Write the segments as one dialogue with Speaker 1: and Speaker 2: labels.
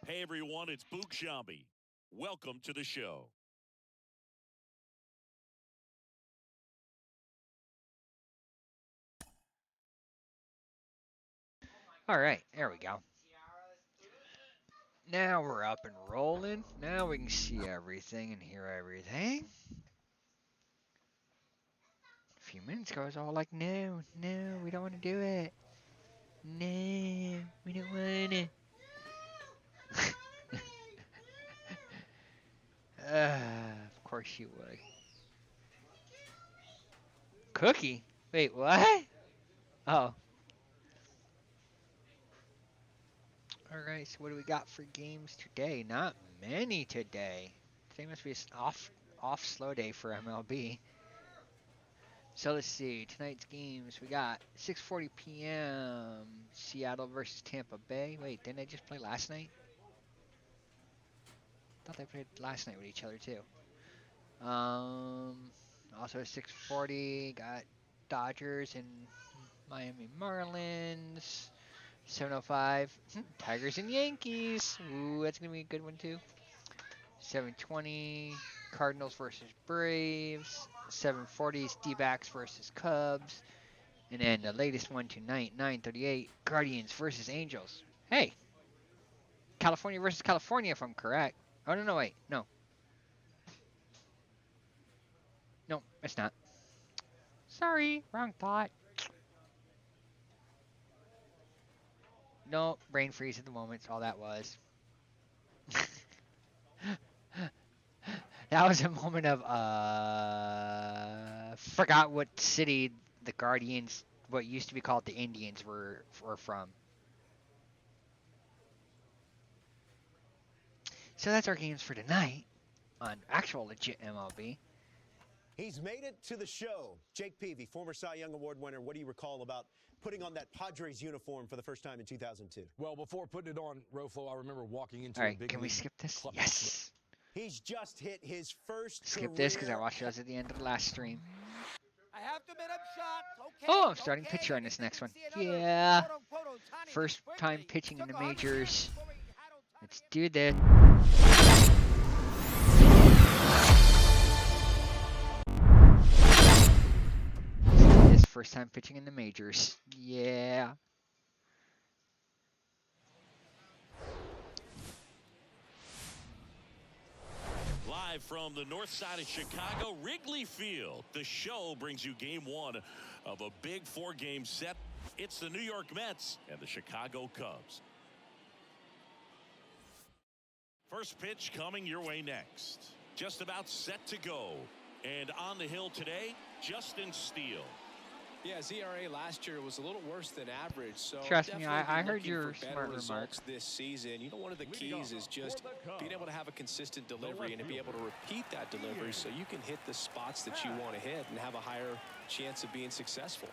Speaker 1: Hey everyone, it's Boog Shambi. Welcome to the show.
Speaker 2: All right, there we go. Now we're up and rolling. Now we can see everything and hear everything. A few minutes ago, I was all like, no, no, we don't want to do it. No, we don't want to. Of course you would. Cookie? Wait, what? Oh. Alright, so what do we got for games today? Not many today. Today must be an off slow day for MLB. So let's see. Tonight's games we got 6:40 p.m. Seattle versus Tampa Bay. Wait, didn't they just play last night? I thought they played last night with each other too. Um, Also 6:40 got Dodgers and Miami Marlins. 7:05 Tigers and Yankees. Ooh, that's gonna be a good one too. 7:20 Cardinals versus Braves. 7:40 D-backs versus Cubs. And then the latest one tonight, 9:38, Guardians versus Angels. Hey, California versus California, if I'm correct. Oh no, no, wait, no, no, it's not. Sorry, wrong thought. No, brain freeze at the moment. All that was. That was a moment of forgot what city the Guardians, what used to be called the Indians, were from. So that's our games for tonight on actual legit MLB.
Speaker 3: He's made it to the show. Jake Peavy, former Cy Young Award winner. What do you recall about putting on that Padres uniform for the first time in 2002?
Speaker 4: Well, before putting it on, Roflo, I remember walking into
Speaker 2: All
Speaker 4: a
Speaker 2: right,
Speaker 4: big
Speaker 2: can we
Speaker 4: league
Speaker 2: skip this?
Speaker 4: club.
Speaker 2: Yes.
Speaker 3: He's just hit his first
Speaker 2: Skip this because I
Speaker 3: career.
Speaker 2: watched those at the end of the last stream.
Speaker 5: I have to admit I'm shocked. Okay,
Speaker 2: Oh, I'm starting
Speaker 5: okay,
Speaker 2: pitcher
Speaker 5: I
Speaker 2: on this
Speaker 5: just
Speaker 2: next one.
Speaker 5: didn't see another
Speaker 2: Yeah.
Speaker 5: quote-unquote Ohtani
Speaker 2: First
Speaker 5: this
Speaker 2: time
Speaker 5: quickly.
Speaker 2: pitching in the
Speaker 5: Took 100 years
Speaker 2: majors.
Speaker 5: before we had Ohtani.
Speaker 2: Let's do this. This first time pitching in the majors. Yeah.
Speaker 1: Live from the north side of Chicago, Wrigley Field. The show brings you game one of a big four-game set. It's the New York Mets and the Chicago Cubs. First pitch coming your way next. Just about set to go. And on the hill today, Justin Steele.
Speaker 6: Yeah, his ERA last year was a little worse than average. So
Speaker 2: Trust me,
Speaker 6: definitely
Speaker 2: I
Speaker 6: be
Speaker 2: heard
Speaker 6: looking
Speaker 2: your
Speaker 6: for better
Speaker 2: smart
Speaker 6: results
Speaker 2: remarks.
Speaker 6: this season. You know, one of the keys is just being able to have a consistent delivery and to be able to repeat that delivery so you can hit the spots that you want to hit and have a higher chance of being successful.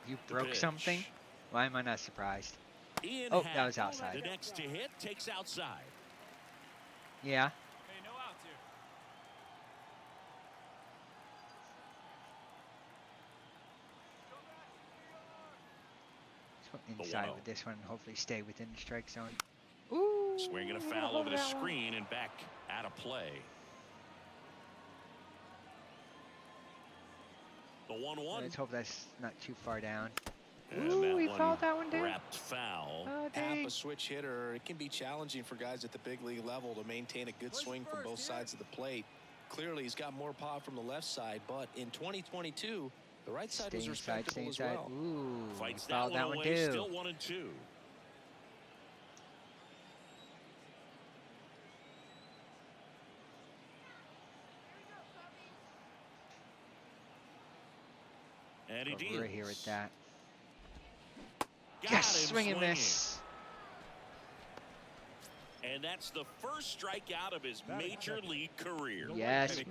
Speaker 2: You
Speaker 1: The
Speaker 2: broke
Speaker 1: pitch.
Speaker 2: something? Why am I not surprised?
Speaker 1: Ian
Speaker 2: Oh,
Speaker 1: Happ,
Speaker 2: that was outside.
Speaker 1: The next to hit takes outside.
Speaker 2: Yeah.
Speaker 5: Hey, no outs here.
Speaker 2: Let's go inside
Speaker 1: 1-0.
Speaker 2: with this one and hopefully stay within the strike zone. Ooh.
Speaker 1: Swinging a foul over the screen and back out of play. The 1-1.
Speaker 2: Let's hope that's not too far down.
Speaker 1: And
Speaker 2: Ooh,
Speaker 1: that
Speaker 2: he
Speaker 1: one
Speaker 2: fouled that one down.
Speaker 1: wrapped foul.
Speaker 2: Oh,
Speaker 6: Happ,
Speaker 2: dang.
Speaker 6: a switch hitter, it can be challenging for guys at the big league level to maintain a good swing from both sides of the plate. Clearly, he's got more pop from the left side, but in 2022, the right side
Speaker 2: Stay
Speaker 6: was
Speaker 2: inside, stay
Speaker 6: respectable as
Speaker 2: inside.
Speaker 6: well.
Speaker 2: Ooh, he
Speaker 1: Fights
Speaker 2: fouled
Speaker 1: that
Speaker 2: that
Speaker 1: one
Speaker 2: one
Speaker 1: away.
Speaker 2: too.
Speaker 1: Still 1-2. And he
Speaker 2: Go
Speaker 1: deals.
Speaker 2: right here with that.
Speaker 1: Got
Speaker 2: Yes,
Speaker 1: him
Speaker 2: swing and
Speaker 1: swinging.
Speaker 2: miss.
Speaker 1: And that's the first strikeout of his major league career.
Speaker 2: Yes,
Speaker 6: And it could be the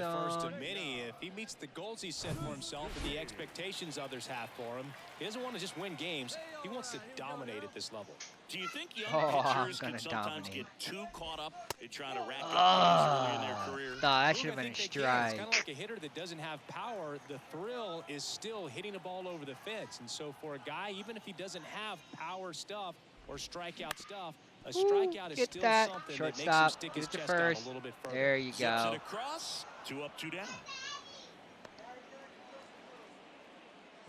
Speaker 2: milestone.
Speaker 6: first of many if he meets the goals he set for himself and the expectations others have for him. He doesn't want to just win games. He wants to dominate at this level.
Speaker 1: Do you think young
Speaker 2: Oh, I'm
Speaker 1: pitchers can
Speaker 2: gonna
Speaker 1: sometimes
Speaker 2: dominate.
Speaker 1: get too caught up in trying to rack up runs early in their career?
Speaker 2: No, that
Speaker 6: Boog,
Speaker 2: should have
Speaker 6: I
Speaker 2: been a
Speaker 6: think they can. It's kind of
Speaker 2: strike.
Speaker 6: like a hitter that doesn't have power. The thrill is still hitting a ball over the fence. And so for a guy, even if he doesn't have power stuff or strikeout stuff, A strikeout is
Speaker 2: get
Speaker 6: still
Speaker 2: that.
Speaker 6: something that makes him
Speaker 2: Shortstop.
Speaker 6: stick
Speaker 2: Get
Speaker 6: his
Speaker 2: it to
Speaker 6: chest out
Speaker 2: first.
Speaker 6: a little bit further.
Speaker 2: There you
Speaker 1: Zips it
Speaker 2: go.
Speaker 1: across. 2 up, 2 down.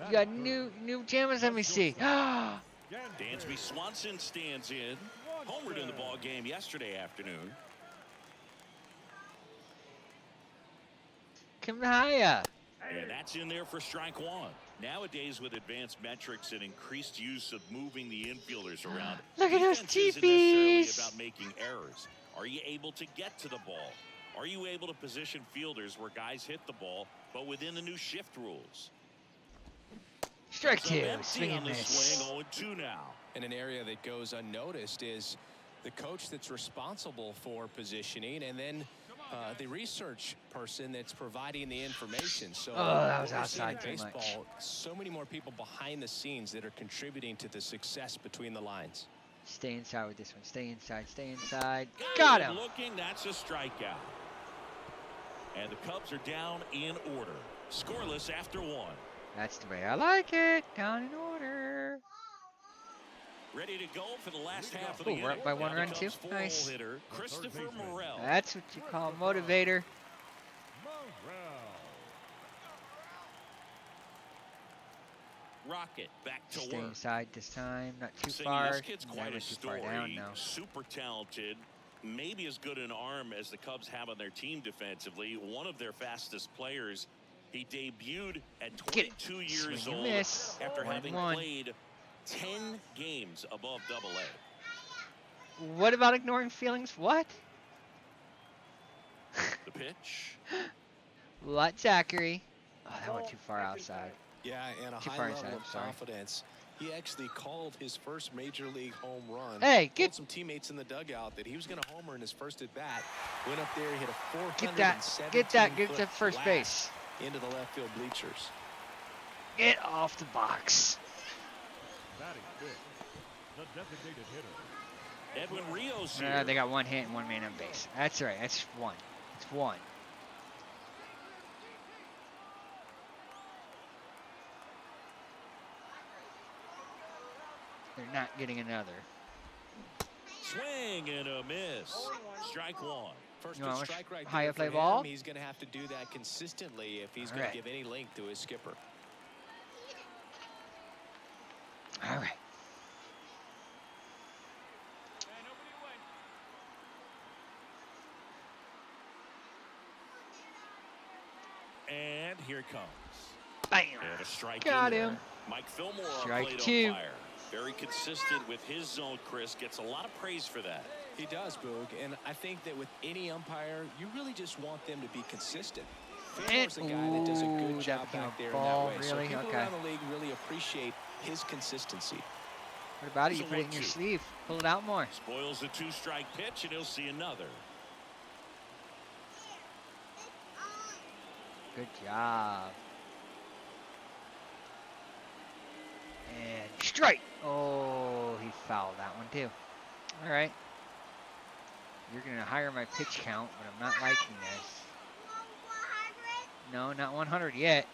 Speaker 2: You got new pajamas. Let me see.
Speaker 1: Dansby Swanson stands in. Homered in the ball game yesterday afternoon.
Speaker 2: Kim Haya.
Speaker 1: And that's in there for strike 1. Nowadays, with advanced metrics and increased use of moving the infielders around,
Speaker 2: Look at those
Speaker 1: defense isn't necessarily
Speaker 2: teepees.
Speaker 1: about making errors. Are you able to get to the ball? Are you able to position fielders where guys hit the ball, but within the new shift rules?
Speaker 2: Strike
Speaker 1: Comes up
Speaker 2: 2.
Speaker 1: empty
Speaker 2: Swing
Speaker 1: on
Speaker 2: and
Speaker 1: the
Speaker 2: miss.
Speaker 1: swing, 0-2 now.
Speaker 6: And an area that goes unnoticed is the coach that's responsible for positioning, and then the research person that's providing the information. So
Speaker 2: That was
Speaker 6: what we're seeing in
Speaker 2: outside too much.
Speaker 6: baseball, so many more people behind the scenes that are contributing to the success between the lines.
Speaker 2: Stay inside with this one. Stay inside. Stay inside. Got him.
Speaker 1: Looking, that's a strikeout. And the Cubs are down in order. Scoreless after 1.
Speaker 2: That's the way I like it. Down in order.
Speaker 1: Ready to go for the last half of
Speaker 2: Ooh,
Speaker 1: the
Speaker 2: we're
Speaker 1: inning.
Speaker 2: up by 1
Speaker 1: Now the
Speaker 2: run,
Speaker 1: Cubs
Speaker 2: too.
Speaker 1: 4-hole
Speaker 2: Nice.
Speaker 1: hitter, Christopher Morel.
Speaker 2: That's what you call a motivator.
Speaker 1: Rocket back to
Speaker 2: Stay
Speaker 1: work.
Speaker 2: inside this time. Not too
Speaker 1: Saying
Speaker 2: far.
Speaker 1: This kid's
Speaker 2: That
Speaker 1: quite a
Speaker 2: went too far
Speaker 1: story.
Speaker 2: down now.
Speaker 1: Super talented. Maybe as good an arm as the Cubs have on their team defensively. One of their fastest players. He debuted at 22 years
Speaker 2: Swing and
Speaker 1: old
Speaker 2: miss.
Speaker 1: after
Speaker 2: 1
Speaker 1: having
Speaker 2: and 1.
Speaker 1: played 10 games above AA.
Speaker 2: What about ignoring feelings? What?
Speaker 1: The pitch.
Speaker 2: What, Zachary? Oh, that went too far outside.
Speaker 6: Yeah, and a
Speaker 2: Too
Speaker 6: high
Speaker 2: far
Speaker 6: level
Speaker 2: inside,
Speaker 6: of
Speaker 2: sorry.
Speaker 6: confidence. He actually called his first major league home run.
Speaker 2: Hey,
Speaker 6: Told
Speaker 2: get
Speaker 6: some teammates in the dugout that he was going to homer in his first at bat. Went up there, hit a 417
Speaker 2: get that. Get to first
Speaker 6: blast
Speaker 2: base.
Speaker 6: into the left field bleachers.
Speaker 2: Get off the box.
Speaker 1: Edwin Rios here.
Speaker 2: They got 1 hit and 1 man on base. That's all right. That's 1. It's 1. They're not getting another.
Speaker 1: Swing and a miss. Strike 1.
Speaker 6: First
Speaker 2: You know how
Speaker 6: pitch
Speaker 2: much
Speaker 6: strike right
Speaker 2: higher
Speaker 6: there
Speaker 2: play
Speaker 6: for
Speaker 2: ball?
Speaker 6: him. He's going to have to do that consistently if he's
Speaker 2: All
Speaker 6: going
Speaker 2: right.
Speaker 6: to give any length to his skipper.
Speaker 2: All right.
Speaker 1: And here it comes.
Speaker 2: Bam.
Speaker 1: And a strike
Speaker 2: Got
Speaker 1: in
Speaker 2: him.
Speaker 1: there. Mike Fillmore, our
Speaker 2: Strike
Speaker 1: plate
Speaker 2: 2.
Speaker 1: umpire. Very consistent with his zone, Chris. Gets a lot of praise for that.
Speaker 6: He does, Boog, and I think that with any umpire, you really just want them to be consistent. Fillmore's a guy that does a
Speaker 2: Ooh,
Speaker 6: good
Speaker 2: that
Speaker 6: job
Speaker 2: became a
Speaker 6: back there
Speaker 2: ball,
Speaker 6: in that way. So
Speaker 2: really?
Speaker 6: people
Speaker 2: Okay.
Speaker 6: around the league really appreciate his consistency.
Speaker 2: What about it?
Speaker 1: It's
Speaker 2: You
Speaker 1: a
Speaker 2: put it in your
Speaker 1: 1-2.
Speaker 2: sleeve. Pull it out more.
Speaker 1: Spoils the 2-strike pitch, and he'll see another.
Speaker 2: Good job. And strike. Oh, he fouled that one too. All right. You're going to hire my pitch count, but I'm not liking this. No, not 100 yet.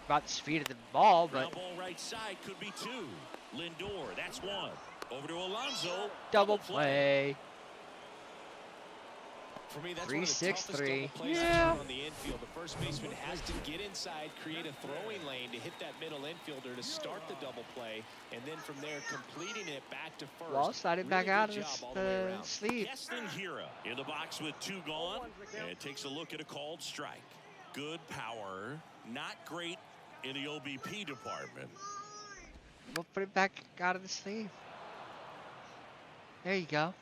Speaker 2: About the speed of the ball, but
Speaker 1: Ground ball right side could be 2. Lindor, that's 1. Over to Alonso.
Speaker 2: double play.
Speaker 6: For me, that's one of the
Speaker 2: 3-6-3.
Speaker 6: toughest double plays
Speaker 2: Yeah.
Speaker 6: on the infield. The first baseman has to get inside, create a throwing lane to hit that middle infielder to start the double play, and then from there completing it back to first.
Speaker 2: Ball slided back
Speaker 6: Really
Speaker 2: out
Speaker 6: good
Speaker 2: of
Speaker 6: job all
Speaker 2: the
Speaker 6: the way around.
Speaker 2: sleeve.
Speaker 1: Keston Hira in the box with 2 gone. And takes a look at a called strike. Good power. Not great in the OBP department.
Speaker 2: We'll put it back out of the sleeve. There you go.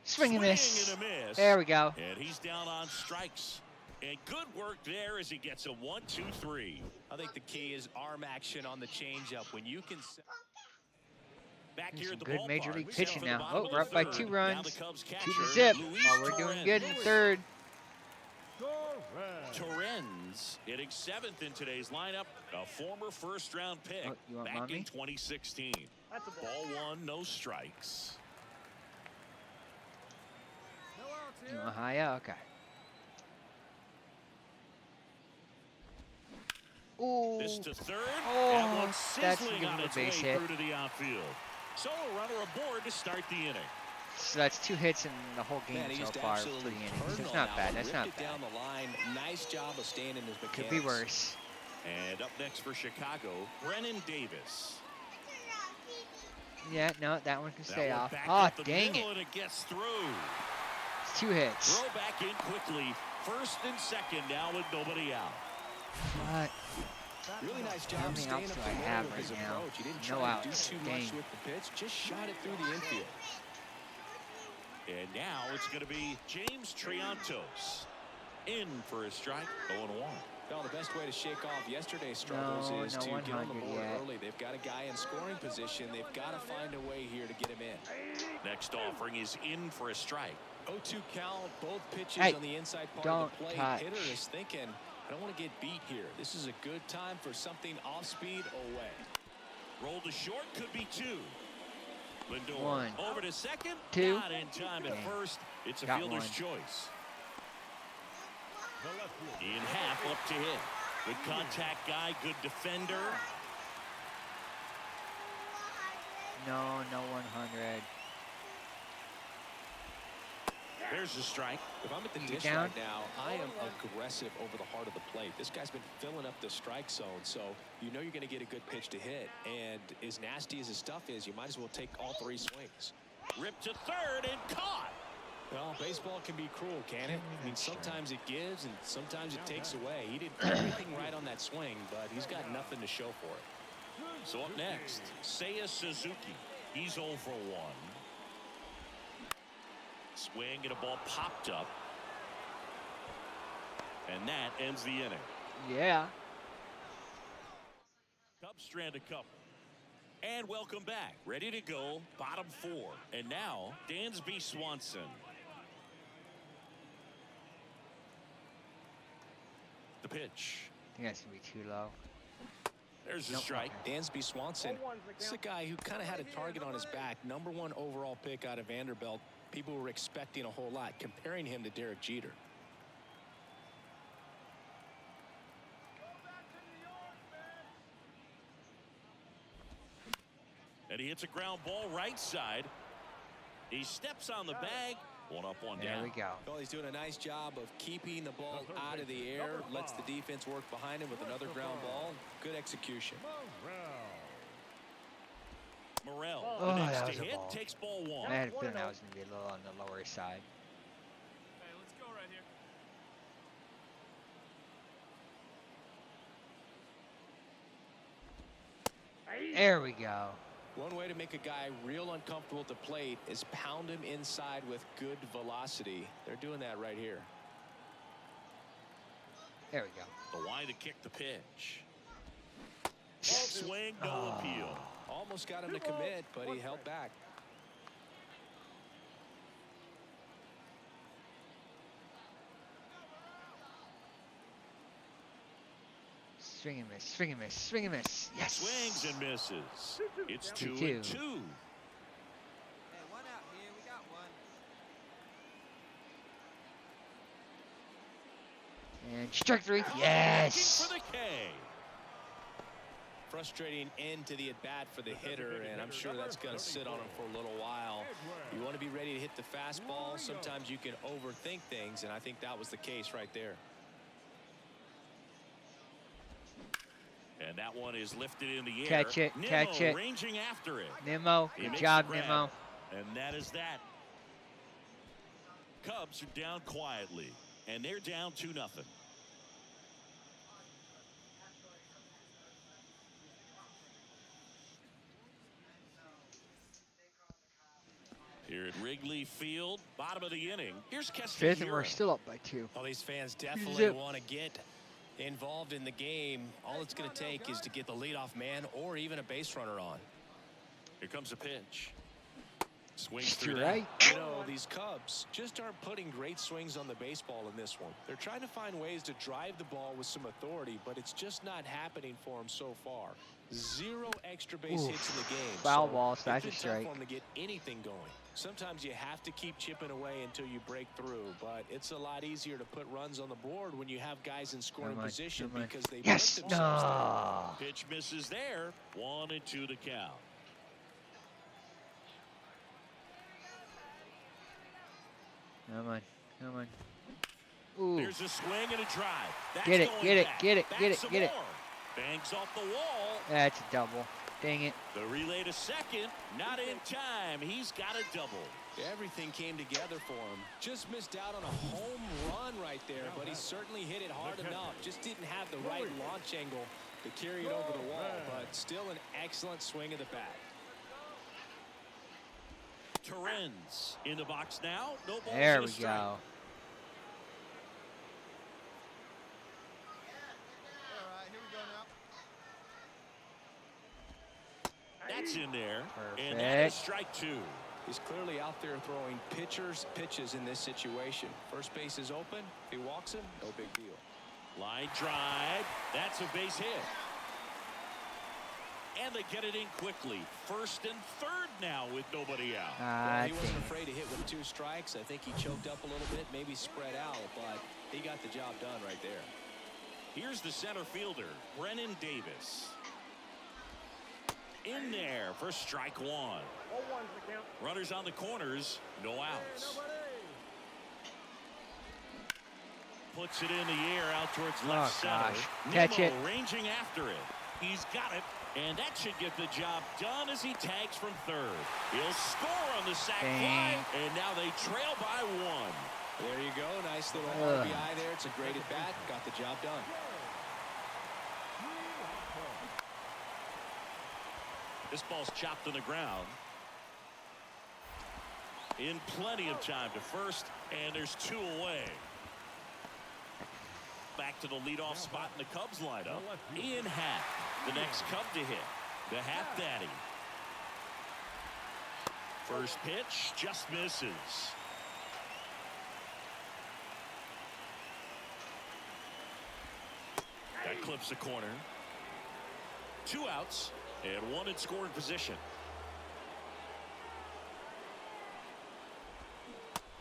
Speaker 2: Swing and miss.
Speaker 1: And a miss.
Speaker 2: There we go.
Speaker 1: And he's down on strikes. And good work there as he gets a 1-2-3.
Speaker 6: I think the key is arm action on the changeup. When you can.
Speaker 1: Back
Speaker 2: There's
Speaker 1: here
Speaker 2: some
Speaker 1: at the
Speaker 2: good
Speaker 1: ballpark.
Speaker 2: major league
Speaker 1: Set
Speaker 2: pitching
Speaker 1: for the
Speaker 2: now.
Speaker 1: bottom
Speaker 2: Oh,
Speaker 1: of
Speaker 2: we're
Speaker 1: the
Speaker 2: up by
Speaker 1: third.
Speaker 2: 2
Speaker 1: Now
Speaker 2: runs.
Speaker 1: the Cubs
Speaker 2: Keep
Speaker 1: catcher,
Speaker 2: the zip
Speaker 1: Luis
Speaker 2: while we're doing good in the
Speaker 1: Torrens.
Speaker 2: 3rd.
Speaker 1: Torrens hitting 7th in today's lineup. A former first-round pick
Speaker 2: Oh, you want
Speaker 1: back
Speaker 2: mommy?
Speaker 1: in 2016. Ball 1, no strikes.
Speaker 2: You want Haya? Okay. Ooh.
Speaker 1: This to third.
Speaker 2: Oh,
Speaker 1: That one
Speaker 2: that's
Speaker 1: sizzling
Speaker 2: giving
Speaker 1: on
Speaker 2: him a
Speaker 1: its way
Speaker 2: base hit.
Speaker 1: through to the outfield. So a runner aboard to start the inning.
Speaker 2: So that's 2 hits in the whole game
Speaker 6: Man, he
Speaker 2: so
Speaker 6: just
Speaker 2: far. 3
Speaker 6: absolutely
Speaker 2: innings.
Speaker 6: turned
Speaker 2: That's
Speaker 6: on
Speaker 2: not
Speaker 6: that
Speaker 2: bad.
Speaker 6: one,
Speaker 2: That's
Speaker 6: ripped
Speaker 2: not
Speaker 6: it
Speaker 2: bad.
Speaker 6: down the line. Nice job of staying in his mechanics.
Speaker 2: Could be worse.
Speaker 1: And up next for Chicago, Brennan Davis.
Speaker 2: Yeah, no, that one can
Speaker 1: That
Speaker 2: stay
Speaker 1: one
Speaker 2: off.
Speaker 1: back
Speaker 2: Oh,
Speaker 1: up the
Speaker 2: dang
Speaker 1: middle,
Speaker 2: it.
Speaker 1: and it gets through.
Speaker 2: It's 2 hits.
Speaker 1: Throw back in quickly. First and second now with nobody out.
Speaker 2: What?
Speaker 6: Really nice
Speaker 2: How
Speaker 6: job
Speaker 2: many
Speaker 6: staying
Speaker 2: outs
Speaker 6: up
Speaker 2: do
Speaker 6: the
Speaker 2: I
Speaker 6: middle
Speaker 2: have
Speaker 6: with his
Speaker 2: right now?
Speaker 6: approach. He didn't
Speaker 2: No
Speaker 6: try to do
Speaker 2: outs.
Speaker 6: too
Speaker 2: Dang.
Speaker 6: much with the pitch, just shot it through the infield.
Speaker 1: And now it's going to be James Triantos in for a strike, 0-1.
Speaker 6: Well, the best way to shake off yesterday's struggles
Speaker 2: No,
Speaker 6: is
Speaker 2: no
Speaker 6: to get on the
Speaker 2: 100
Speaker 6: board
Speaker 2: yet.
Speaker 6: early. They've got a guy in scoring position. They've got to find a way here to get him in.
Speaker 1: Next offering is in for a strike.
Speaker 6: 0-2 count, both pitches
Speaker 2: Hey,
Speaker 6: on the inside part
Speaker 2: don't
Speaker 6: of the plate.
Speaker 2: touch.
Speaker 6: Hitter is thinking, I don't want to get beat here. This is a good time for something off speed away.
Speaker 1: Roll to short, could be 2. Lindor
Speaker 2: 1,
Speaker 1: over to second.
Speaker 2: 2.
Speaker 1: Not in time at
Speaker 2: Dang.
Speaker 1: first. It's a
Speaker 2: Got
Speaker 1: fielder's
Speaker 2: 1.
Speaker 1: choice. In half up to hit. Good contact guy, good defender.
Speaker 2: No, no 100.
Speaker 1: There's the strike.
Speaker 6: If I'm at the
Speaker 2: You
Speaker 6: dish
Speaker 2: down?
Speaker 6: right now, I am aggressive over the heart of the plate. This guy's been filling up the strike zone, so you know you're going to get a good pitch to hit. And as nasty as his stuff is, you might as well take all 3 swings.
Speaker 1: Ripped to third and caught.
Speaker 6: Well, baseball can be cruel, can it? I mean, sometimes it gives and sometimes it takes away. He did everything right on that swing, but he's got nothing to show for it.
Speaker 1: So up next, Seiya Suzuki. He's 0 for 1. Swing and a ball popped up. And that ends the inning.
Speaker 2: Yeah.
Speaker 1: Cubs strand a couple. And welcome back. Ready to go. Bottom 4. And now, Dansby Swanson. The pitch.
Speaker 2: I think that's going to be too low.
Speaker 1: There's the
Speaker 2: Nope.
Speaker 1: strike.
Speaker 6: Dansby Swanson, this is a guy who kind of had a target on his back. #1 overall pick out of Vanderbilt. People were expecting a whole lot, comparing him to Derek Jeter.
Speaker 1: And he hits a ground ball right side. He steps on the bag. 1 up, 1
Speaker 2: There
Speaker 1: down.
Speaker 2: we go.
Speaker 6: Well, he's doing a nice job of keeping the ball out of the air, lets the defense work behind him with another ground ball. Good execution.
Speaker 1: Morel,
Speaker 2: Oh,
Speaker 1: the
Speaker 2: that
Speaker 1: next
Speaker 2: was
Speaker 1: to
Speaker 2: a
Speaker 1: hit,
Speaker 2: ball.
Speaker 1: takes ball 1.
Speaker 2: I had a feeling that was going to be a little on the lower side.
Speaker 5: Hey, let's go right here.
Speaker 2: There we go.
Speaker 6: One way to make a guy real uncomfortable at the plate is pound him inside with good velocity. They're doing that right here.
Speaker 2: There we go.
Speaker 1: The line to kick the pitch. Swing, no appeal.
Speaker 6: Almost got him to commit, but he held back.
Speaker 2: Swing and miss, swing and miss, swing and miss. Yes.
Speaker 1: Swings and misses. It's 2
Speaker 2: 2-2.
Speaker 1: and 2.
Speaker 5: Hey, 1 out here. We got 1.
Speaker 2: And strike 3.
Speaker 1: Looking
Speaker 2: Yes.
Speaker 1: for the K.
Speaker 6: Frustrating end to the at-bat for the hitter, and I'm sure that's going to sit on him for a little while. You want to be ready to hit the fastball. Sometimes you can overthink things, and I think that was the case right there.
Speaker 1: And that one is lifted in the air.
Speaker 2: Catch it,
Speaker 1: Nimmo
Speaker 2: catch it.
Speaker 1: ranging after it.
Speaker 2: Nimmo,
Speaker 1: He
Speaker 2: good
Speaker 1: makes
Speaker 2: job,
Speaker 1: the grab,
Speaker 2: Nimmo.
Speaker 1: And that is that. Cubs are down quietly, and they're down 2-0. Here at Wrigley Field, bottom of the inning. Here's Castillo.
Speaker 2: 5th, and we're still up by 2.
Speaker 6: Well, these fans definitely
Speaker 2: Zip.
Speaker 6: want to get involved in the game. All it's going to take is to get the leadoff man or even a base runner on.
Speaker 1: Here comes a pitch. Swings
Speaker 2: Strike.
Speaker 1: through that.
Speaker 6: You know, these Cubs just aren't putting great swings on the baseball in this one. They're trying to find ways to drive the ball with some authority, but it's just not happening for them so far. 0 extra base hits in the game.
Speaker 2: Foul
Speaker 6: so
Speaker 2: ball, slash
Speaker 6: it's been
Speaker 2: a
Speaker 6: tough
Speaker 2: strike.
Speaker 6: for him to get anything going. Sometimes you have to keep chipping away until you break through, but it's a lot easier to put runs on the board when you have guys in scoring position because they
Speaker 2: Yes,
Speaker 6: put themselves there.
Speaker 2: no.
Speaker 1: Pitch misses there. 1-2 to count.
Speaker 2: Come on, come on. Ooh,
Speaker 1: There's a swing and a drive. That's
Speaker 2: Get it,
Speaker 1: going
Speaker 2: get it,
Speaker 1: back.
Speaker 2: get it,
Speaker 1: Back
Speaker 2: get it,
Speaker 1: some
Speaker 2: get it.
Speaker 1: more. Bangs off the wall.
Speaker 2: that's a double. Dang it.
Speaker 1: The relay to second. Not in time. He's got a double.
Speaker 6: Everything came together for him. Just missed out on a home run right there, but he certainly hit it hard enough. Just didn't have the right launch angle to carry it over the wall, but still an excellent swing of the bat.
Speaker 1: Torrens in the box now. No balls
Speaker 2: There
Speaker 1: and a
Speaker 2: we
Speaker 1: strike.
Speaker 2: go.
Speaker 5: All right, here we go now.
Speaker 1: That's in there. And that
Speaker 2: Perfect.
Speaker 1: is strike 2.
Speaker 6: He's clearly out there throwing pitches in this situation. First base is open. If he walks him, no big deal.
Speaker 1: Line drive. That's a base hit. And they get it in quickly. First and third now with nobody out.
Speaker 6: Well, he wasn't
Speaker 2: dang it.
Speaker 6: afraid to hit with 2 strikes. I think he choked up a little bit, maybe spread out, but he got the job done right there.
Speaker 1: Here's the center fielder, Brennan Davis. In there for strike 1. Runners on the corners, no outs. Puts it in the air out towards left center.
Speaker 2: gosh. Catch
Speaker 1: Nimmo
Speaker 2: it.
Speaker 1: ranging after it. He's got it, and that should get the job done as he tags from third. He'll score on the sac fly,
Speaker 2: Dang.
Speaker 1: and now they trail by 1.
Speaker 6: There you go. Nice little
Speaker 2: Ugh.
Speaker 6: RBI there. It's a great at bat. Got the job done.
Speaker 1: This ball's chopped to the ground. In plenty of time to first, and there's 2 away. Back to the leadoff spot in the Cubs lineup. Ian Happ, the next Cub to hit. The Happ Daddy. First pitch just misses. That clips the corner. 2 outs and 1 in scoring position.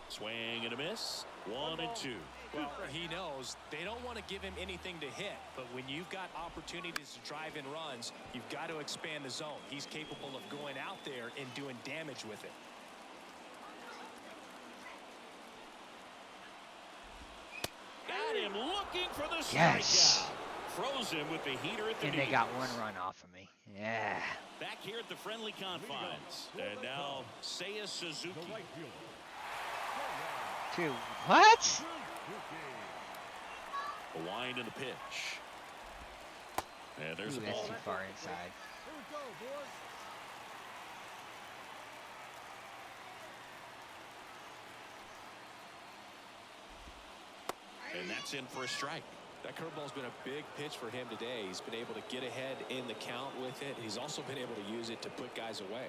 Speaker 1: Swing and a miss. 1 and 2.
Speaker 6: Well, he knows they don't want to give him anything to hit, but when you've got opportunities to drive in runs, you've got to expand the zone. He's capable of going out there and doing damage with it.
Speaker 1: Got him looking for the strikeout.
Speaker 2: Yes.
Speaker 1: Froze him with the heater at the
Speaker 2: And they got
Speaker 1: knees.
Speaker 2: 1 run off of me. Yeah.
Speaker 1: Back here at the friendly confines. And now Seiya Suzuki.
Speaker 2: 2. What?
Speaker 1: A wind in the pitch. And there's
Speaker 2: Ooh,
Speaker 1: a
Speaker 2: that's
Speaker 1: ball.
Speaker 2: too far inside.
Speaker 5: Here we go, boys.
Speaker 1: And that's in for a strike.
Speaker 6: That curveball's been a big pitch for him today. He's been able to get ahead in the count with it. He's also been able to use it to put guys away.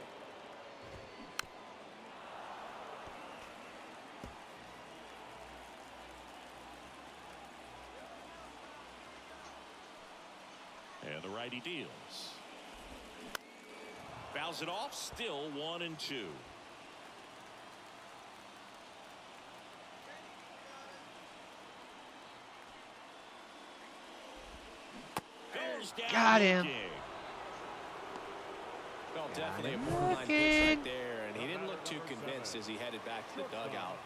Speaker 1: And the righty deals. Fouls it off. Still 1 and 2. Goes down.
Speaker 2: Got him.
Speaker 1: looking.
Speaker 6: Well,
Speaker 2: Got
Speaker 6: definitely a
Speaker 2: him
Speaker 6: borderline pitch
Speaker 2: looking.
Speaker 6: right there, and he didn't look too convinced as he headed back to the dugout.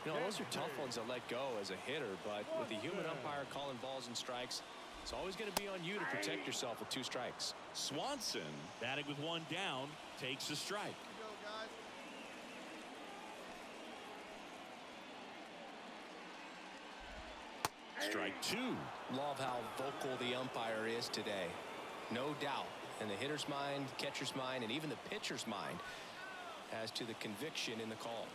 Speaker 6: You know, those are tough ones to let go as a hitter, but with the human umpire calling balls and strikes, it's always going to be on you to protect yourself with 2 strikes.
Speaker 1: Swanson, batting with 1 down, takes a strike.
Speaker 5: Here we go, guys.
Speaker 1: Strike 2.
Speaker 6: Love how vocal the umpire is today. No doubt. In the hitter's mind, catcher's mind, and even the pitcher's mind as to the conviction in the call.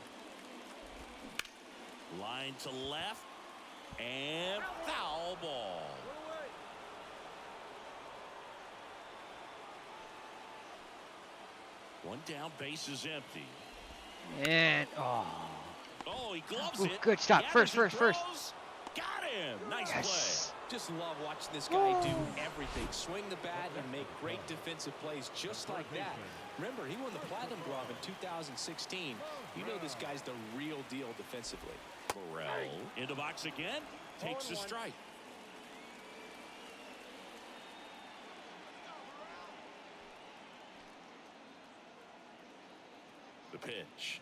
Speaker 1: Line to left. And foul ball. One down, base is empty.
Speaker 2: And, oh.
Speaker 1: Oh, he gloves
Speaker 2: Ooh,
Speaker 1: it.
Speaker 2: good stop.
Speaker 1: Gathers
Speaker 2: First,
Speaker 1: and
Speaker 2: first, first.
Speaker 1: throws. Got him. Nice
Speaker 2: Yes.
Speaker 1: play.
Speaker 6: Just love watching this guy do everything. Swing the bat and make great defensive plays just like that. Remember, he won the Platinum Glove in 2016. You know this guy's the real deal defensively.
Speaker 1: Burrell in the box again. Takes a strike. The pitch.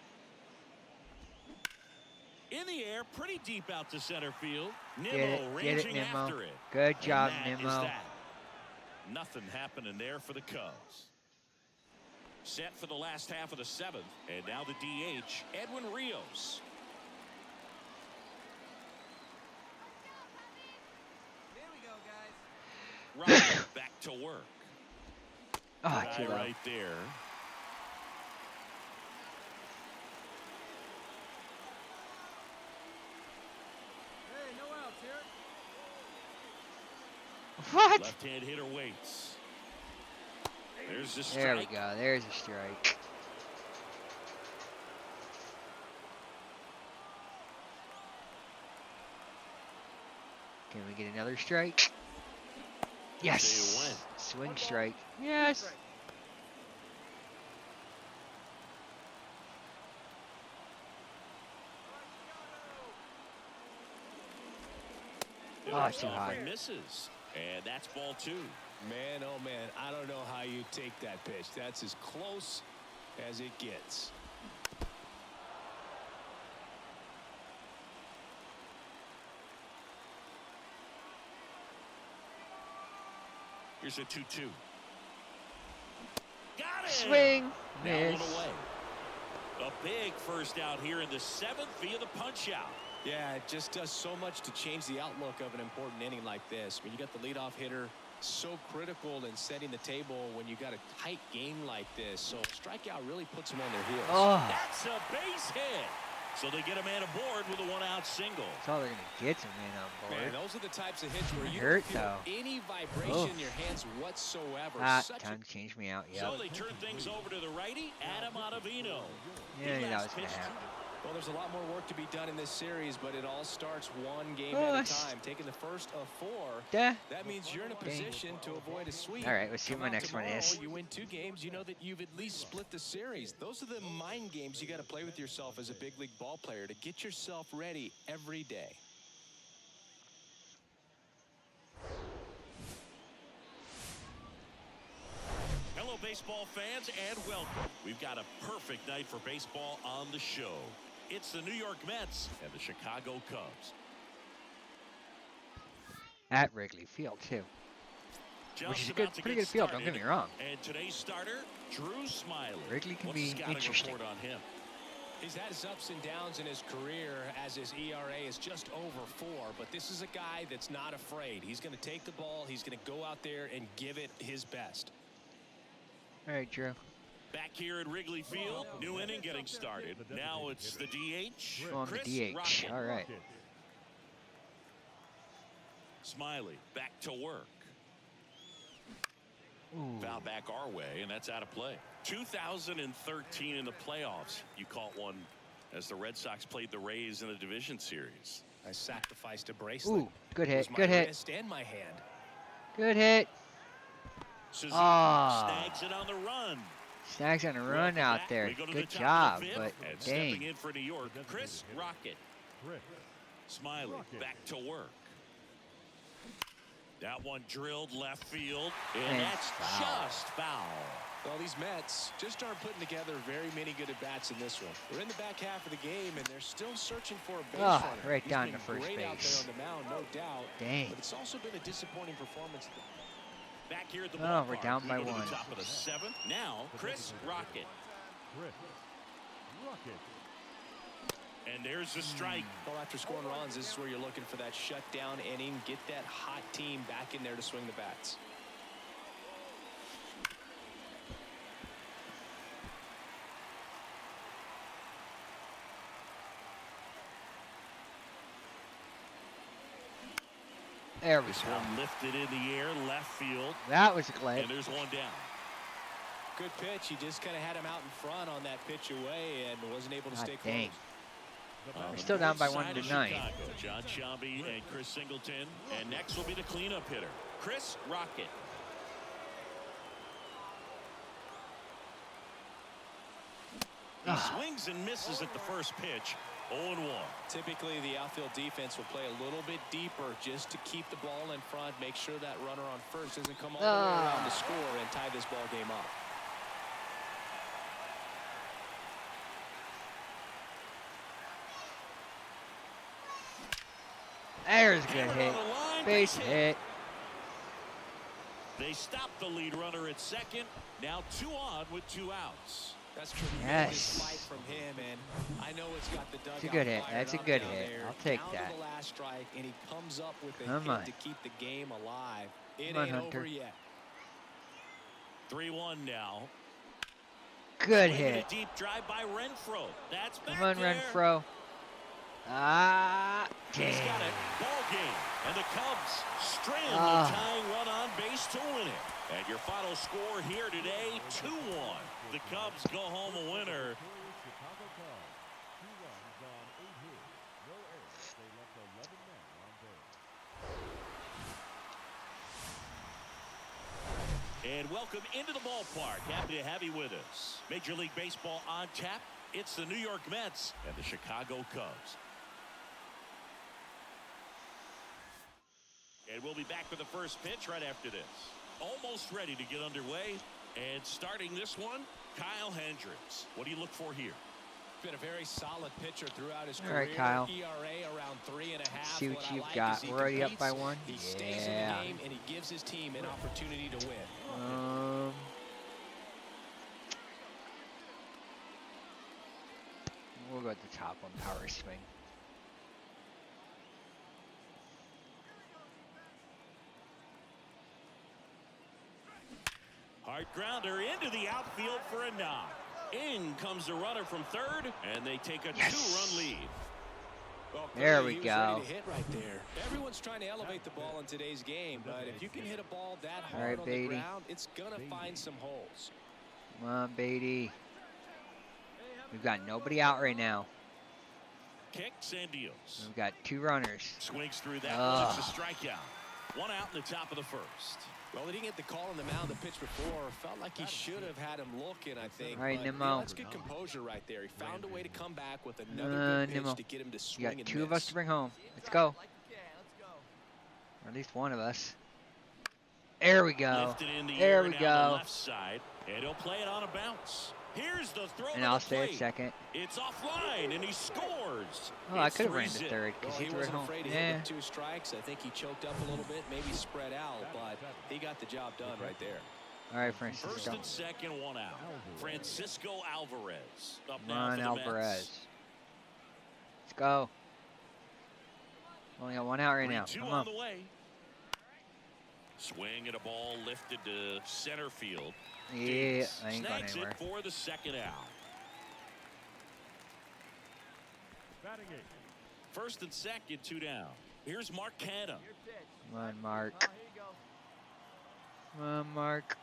Speaker 1: In the air, pretty deep out to center field. Nimmo ranging after it.
Speaker 2: Good job,
Speaker 1: And that is
Speaker 2: Nimmo.
Speaker 1: that. Nothing happening there for the Cubs. Set for the last half of the 7th. And now the DH, Edwin Rios.
Speaker 5: Here we go, guys.
Speaker 1: Rocket back to work.
Speaker 2: Oh,
Speaker 1: Guy
Speaker 2: too low.
Speaker 1: right there.
Speaker 5: Hey, no outs here.
Speaker 2: What?
Speaker 1: Left-hand hitter waits. There's the strike.
Speaker 2: There we go. There's a strike. Can we get another strike? Yes.
Speaker 1: win.
Speaker 2: Swing strike. Yes. Oh,
Speaker 1: It's
Speaker 2: too
Speaker 1: off
Speaker 2: high.
Speaker 1: and misses. And that's ball 2.
Speaker 6: Man, oh man, I don't know how you take that pitch. That's as close as it gets.
Speaker 1: Here's a 2-2. Got it.
Speaker 2: Swing.
Speaker 1: Now
Speaker 2: Miss.
Speaker 1: one away. A big first out here in the 7th via the punch out.
Speaker 6: Yeah, it just does so much to change the outlook of an important inning like this. When you got the leadoff hitter, so critical in setting the table when you got a tight game like this. So strikeout really puts them on their heels.
Speaker 2: Oh,
Speaker 1: That's a base hit. So they get a man aboard with a 1-out single.
Speaker 2: that's all they're gonna get, a man on
Speaker 6: Man,
Speaker 2: board.
Speaker 6: those are the types of hits where you
Speaker 2: Hurt,
Speaker 6: don't feel
Speaker 2: though.
Speaker 6: any vibration
Speaker 2: Ugh.
Speaker 6: in your hands whatsoever.
Speaker 2: Ah,
Speaker 6: Such a
Speaker 2: time to change me out.
Speaker 1: So
Speaker 2: Yep.
Speaker 1: they turn things over to the righty, Adam Ottavino.
Speaker 2: Yeah,
Speaker 1: He
Speaker 2: that
Speaker 1: last
Speaker 2: was gonna
Speaker 1: pitched
Speaker 2: happen.
Speaker 6: Well, there's a lot more work to be done in this series, but it all starts one game
Speaker 2: Oh,
Speaker 6: at a time. Taking the first of 4,
Speaker 2: Duh.
Speaker 6: that means you're in a position to avoid a sweep.
Speaker 2: All right, let's see what
Speaker 6: Come
Speaker 2: my
Speaker 6: out
Speaker 2: next one
Speaker 6: tomorrow,
Speaker 2: is.
Speaker 6: You win 2 games, you know that you've at least split the series. Those are the mind games you got to play with yourself as a big league ball player to get yourself ready every day.
Speaker 1: Hello, baseball fans, and welcome. We've got a perfect night for baseball on the show. It's the New York Mets and the Chicago Cubs.
Speaker 2: At Wrigley Field too.
Speaker 1: Just
Speaker 2: Which is a
Speaker 1: about
Speaker 2: good,
Speaker 1: to
Speaker 2: pretty
Speaker 1: get
Speaker 2: good field. Don't get
Speaker 1: started.
Speaker 2: me wrong.
Speaker 1: And today's starter, Drew Smiley.
Speaker 2: Wrigley can
Speaker 1: What's
Speaker 2: be
Speaker 1: the scouting
Speaker 2: interesting.
Speaker 1: report on him?
Speaker 6: He's had his ups and downs in his career as his ERA is just over 4, but this is a guy that's not afraid. He's going to take the ball. He's going to go out there and give it his best.
Speaker 2: All right, Drew.
Speaker 1: Back here at Wrigley Field, new inning getting started. Now it's the DH,
Speaker 2: On the
Speaker 1: Chris
Speaker 2: DH.
Speaker 1: Rocket.
Speaker 2: All right.
Speaker 1: Smiley back to work.
Speaker 2: Ooh.
Speaker 1: Foul back our way, and that's out of play. 2013 in the playoffs, you caught one as the Red Sox played the Rays in the division series.
Speaker 6: I sacrificed a bracelet.
Speaker 2: Ooh, good
Speaker 6: It
Speaker 2: hit.
Speaker 6: was my
Speaker 2: Good hit.
Speaker 6: wrist and my hand.
Speaker 2: Good hit.
Speaker 1: Suzuki
Speaker 2: Ah.
Speaker 1: snags it on the run.
Speaker 2: Snags on a
Speaker 1: Right
Speaker 2: run
Speaker 1: off the
Speaker 2: out
Speaker 1: bat,
Speaker 2: there.
Speaker 1: we go to
Speaker 2: Good
Speaker 1: the top
Speaker 2: job,
Speaker 1: of the
Speaker 2: but
Speaker 1: fifth, and stepping
Speaker 2: dang.
Speaker 1: in for New York, Chris Rocket. Smiley back to work. That one drilled left field, and
Speaker 2: And
Speaker 1: that's
Speaker 2: foul.
Speaker 1: just foul.
Speaker 6: Well, these Mets just aren't putting together very many good at-bats in this one. We're in the back half of the game, and they're still searching for a base
Speaker 2: Ah,
Speaker 6: runner.
Speaker 2: right
Speaker 6: He's
Speaker 2: down
Speaker 6: been
Speaker 2: to first
Speaker 6: great out
Speaker 2: base.
Speaker 6: there on the mound, no doubt.
Speaker 2: Dang.
Speaker 6: But it's also been a disappointing performance.
Speaker 1: Back here at the
Speaker 2: Oh,
Speaker 1: ballpark,
Speaker 2: we're down
Speaker 1: we
Speaker 2: by
Speaker 1: go to
Speaker 2: one.
Speaker 1: the top of the 7th. Now, Chris Rocket. And there's the strike.
Speaker 6: Well, after scoring runs, this is where you're looking for that shutdown inning. Get that hot team back in there to swing the bats.
Speaker 2: There we
Speaker 1: This
Speaker 2: go.
Speaker 1: one lifted in the air, left field,
Speaker 2: That was a clip.
Speaker 1: and there's one down.
Speaker 6: Good pitch. He just kind of had him out in front on that pitch away and wasn't able to
Speaker 2: God
Speaker 6: stay
Speaker 2: dang.
Speaker 6: close.
Speaker 2: We're still down by 1-9.
Speaker 1: Chicago, John Sciambi and Chris Singleton. And next will be the cleanup hitter, Chris Rocket. He swings and misses at the first pitch. 0-1.
Speaker 6: Typically, the outfield defense will play a little bit deeper just to keep the ball in front, make sure that runner on first doesn't come all the way around to score and tie this ball game up.
Speaker 2: There's a good hit. Base hit.
Speaker 1: They stopped the lead runner at second. Now 2 on with 2 outs.
Speaker 6: That's tremendous fight from him, and I know it's got the dugout.
Speaker 2: It's a good hit.
Speaker 6: fired
Speaker 2: That's a
Speaker 6: up
Speaker 2: good
Speaker 6: down
Speaker 2: hit.
Speaker 6: there.
Speaker 2: I'll take
Speaker 6: Down
Speaker 2: that.
Speaker 6: to the last strike, and he comes up with a
Speaker 2: Come on.
Speaker 6: hit to keep the game alive. It
Speaker 2: Come on,
Speaker 6: ain't
Speaker 2: Hunter.
Speaker 6: over yet.
Speaker 1: 3-1 now.
Speaker 2: Good
Speaker 1: Swinging
Speaker 2: hit.
Speaker 1: a deep drive by Renfroe. That's back
Speaker 2: Come on,
Speaker 1: there.
Speaker 2: Renfroe. Ah,
Speaker 1: He's got
Speaker 2: damn.
Speaker 1: it. Ball game. And the Cubs strand
Speaker 2: Ah.
Speaker 1: the tying run on base to win it. And your final score here today, 2-1. The Cubs go home a winner. And welcome into the ballpark. Happy to have you with us. Major League Baseball on tap. It's the New York Mets and the Chicago Cubs. And we'll be back with the first pitch right after this. Almost ready to get underway. And starting this one, Kyle Hendricks. What do you look for here?
Speaker 6: Been a very solid pitcher throughout his
Speaker 2: All
Speaker 6: career.
Speaker 2: right, Kyle.
Speaker 6: ERA around 3.5.
Speaker 2: See what you've
Speaker 6: I
Speaker 2: got.
Speaker 6: is he
Speaker 2: We're already up by
Speaker 6: competes,
Speaker 2: 1.
Speaker 6: He stays in
Speaker 2: Yeah.
Speaker 6: the game and he gives his team an opportunity to win.
Speaker 2: We'll go at the top on power swing.
Speaker 1: Hard grounder into the outfield for a knock. In comes the runner from third, and they take a 2-run lead.
Speaker 6: Well,
Speaker 2: There
Speaker 6: clearly
Speaker 2: we
Speaker 6: he was ready
Speaker 2: go.
Speaker 6: to hit right there. Everyone's trying to elevate the ball in today's game, but if you can hit a ball that
Speaker 2: All
Speaker 6: hard
Speaker 2: right,
Speaker 6: on
Speaker 2: Beatty.
Speaker 6: the ground, it's gonna find some holes.
Speaker 2: Come on, Beatty. We've got nobody out right now.
Speaker 1: Kicks and deals.
Speaker 2: We've got 2 runners.
Speaker 1: Swings through that
Speaker 2: Ugh.
Speaker 1: one. It's a strikeout. 1 out in the top of the first.
Speaker 6: Well, he didn't get the call on the mound the pitch before. Felt like he should have had him looking, I think.
Speaker 2: All right,
Speaker 6: but,
Speaker 2: Nimmo.
Speaker 6: that's good composure right there. He found a way to come back with another good pitch
Speaker 2: Nimmo.
Speaker 6: to get him to
Speaker 2: You
Speaker 6: swing
Speaker 2: got
Speaker 6: and
Speaker 2: 2 of us
Speaker 6: miss.
Speaker 2: to bring home. Let's go.
Speaker 5: Like you can. Let's go.
Speaker 2: Or at least one of us. There we go.
Speaker 1: Lifted in the
Speaker 2: There
Speaker 1: air
Speaker 2: we
Speaker 1: down
Speaker 2: go.
Speaker 1: the left side, and he'll play it on a bounce. Here's the throw.
Speaker 2: And
Speaker 1: to
Speaker 2: I'll
Speaker 1: the
Speaker 2: stay at
Speaker 1: plate.
Speaker 2: second.
Speaker 1: It's offline, and he scores.
Speaker 2: Oh, I
Speaker 1: It's
Speaker 2: could have ran to
Speaker 1: 3-0.
Speaker 2: third
Speaker 6: Well,
Speaker 2: because
Speaker 6: he
Speaker 2: he threw it
Speaker 6: wasn't
Speaker 2: home.
Speaker 6: afraid to hit
Speaker 2: Yeah.
Speaker 6: with 2 strikes. I think he choked up a little bit, maybe spread out, but he got the job done right there.
Speaker 2: All right,
Speaker 1: First
Speaker 2: Francisco.
Speaker 1: and second, 1 out. Francisco Alvarez up
Speaker 2: Come
Speaker 1: now
Speaker 2: on,
Speaker 1: for the
Speaker 2: Alvarez.
Speaker 1: Mets.
Speaker 2: Let's go. Only got 1 out right now.
Speaker 1: 3-2
Speaker 2: Come
Speaker 1: on
Speaker 2: on.
Speaker 1: the way. Swing at a ball lifted to center field.
Speaker 2: Yeah,
Speaker 1: Diggs
Speaker 2: I ain't going
Speaker 1: snags
Speaker 2: anywhere.
Speaker 1: it for the second out. First and second, 2 down. Here's Mark Canha.
Speaker 5: Your pitch.
Speaker 2: Come on, Mark.
Speaker 5: Oh, here you go.
Speaker 2: Come on, Mark.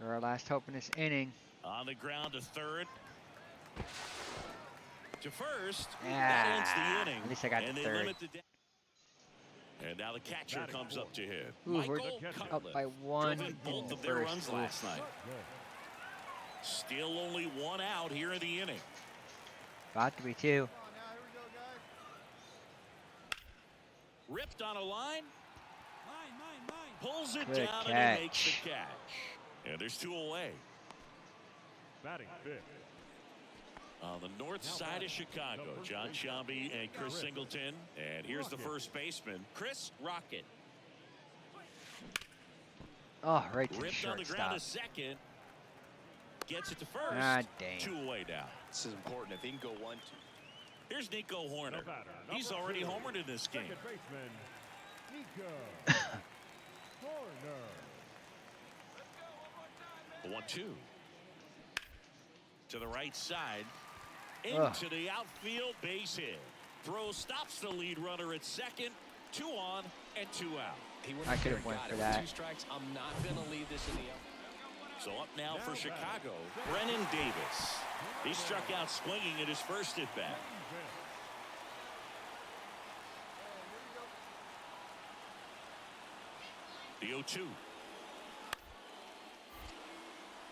Speaker 2: You're our last hope in this inning.
Speaker 1: On the ground to third. To first.
Speaker 2: Ah,
Speaker 1: That ends the inning.
Speaker 2: at least I got
Speaker 1: and
Speaker 2: to
Speaker 1: they
Speaker 2: third.
Speaker 1: limit the and now the catcher comes up to hit.
Speaker 2: Ooh, we're
Speaker 1: Michael
Speaker 2: up
Speaker 1: Cutler
Speaker 2: by 1
Speaker 1: drove in
Speaker 2: in
Speaker 1: both
Speaker 2: the
Speaker 1: of their
Speaker 2: first.
Speaker 1: runs
Speaker 2: Oof.
Speaker 1: last night. Still only 1 out here in the inning.
Speaker 2: About to be 2.
Speaker 5: Come on now. Here we go, guys.
Speaker 1: Ripped on a line.
Speaker 5: Mine.
Speaker 1: Pulls it
Speaker 2: Good
Speaker 1: down and he makes
Speaker 2: catch.
Speaker 1: the catch. And there's 2 away.
Speaker 7: Batting fifth.
Speaker 1: On the north side of Chicago, John Sciambi and Chris Singleton. And here's the first baseman, Chris Rocket.
Speaker 2: Oh, right to the
Speaker 1: Ripped on the ground
Speaker 2: shortstop.
Speaker 1: to second. Gets it to first.
Speaker 2: Ah, dang.
Speaker 1: 2 away now.
Speaker 6: This is important. If he can go 1-2.
Speaker 1: Here's Nico Horner.
Speaker 7: The batter,
Speaker 1: He's
Speaker 7: number
Speaker 1: already
Speaker 7: 2,
Speaker 1: homered in this game.
Speaker 7: Second baseman, Nico Horner.
Speaker 1: 1-2. To the right side.
Speaker 2: Ugh.
Speaker 1: Into the outfield, base hit. Throw stops the lead runner at second. 2 on and 2 out.
Speaker 6: He went
Speaker 2: I
Speaker 6: up
Speaker 2: could
Speaker 6: there
Speaker 2: have
Speaker 6: and
Speaker 2: went
Speaker 6: got
Speaker 2: for
Speaker 6: it.
Speaker 2: that.
Speaker 6: With 2 strikes, I'm not going to leave this in the
Speaker 1: So up now for Chicago, Brennan Davis. He struck out swinging at his first at bat. The 0-2.